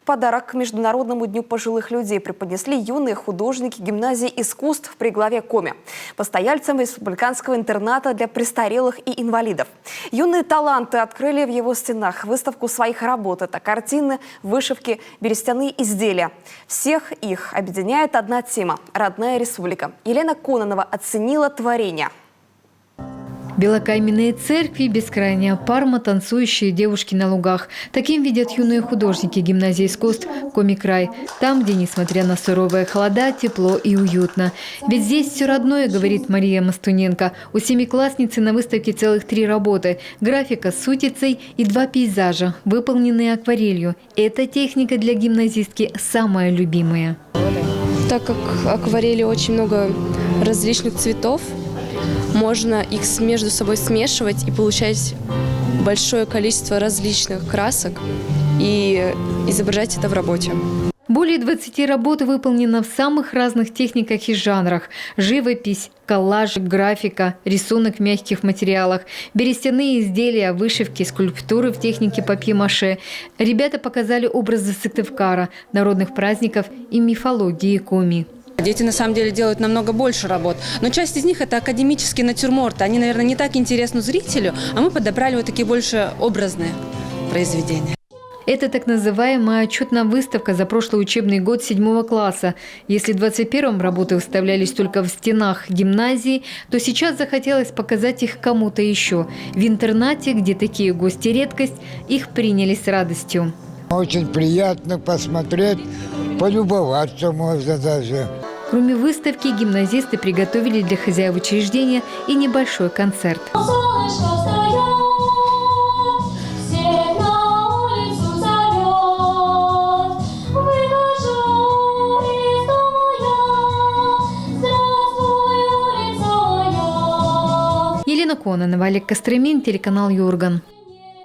подарок к Международному дню пожилых людей преподнесли юные художники гимназии искусств при главе Коми, постояльцам республиканского интерната для престарелых и инвалидов. Юные таланты открыли в его стенах выставку своих работ. Это картины, вышивки, берестяные изделия. Всех их объединяет одна тема – родная республика. Елена Кононова оценила творение. Белокаменные церкви, бескрайняя Парма, танцующие девушки на лугах. Таким видят юные художники гимназии искусств Коми-край. Там, где, несмотря на суровые холода, тепло и уютно. Ведь здесь все родное, говорит Мария Мастуненко. У семиклассницы на выставке целых 3 работы. Графика с сутицей и 2 пейзажа, выполненные акварелью. Эта техника для гимназистки самая любимая. Так как акварели очень много различных цветов, можно их между собой смешивать и получать большое количество различных красок и изображать это в работе. Более 20 работ выполнено в самых разных техниках и жанрах. Живопись, коллаж, графика, рисунок в мягких материалах, берестяные изделия, вышивки, скульптуры в технике папье-маше. Ребята показали образы Сыктывкара, народных праздников и мифологии Коми. Дети на самом деле делают намного больше работ, но часть из них – это академические натюрморты. Они, наверное, не так интересны зрителю, а мы подобрали вот такие больше образные произведения. Это так называемая отчетная выставка за прошлый учебный год 7 класса. Если в 2021 работы выставлялись только в стенах гимназии, то сейчас захотелось показать их кому-то еще. В интернате, где такие гости редкость, их приняли с радостью. Очень приятно посмотреть, полюбоваться можно даже. Кроме выставки, гимназисты приготовили для хозяев учреждения и небольшой концерт. Елена Кононова, Олег Костромин, телеканал Юрган.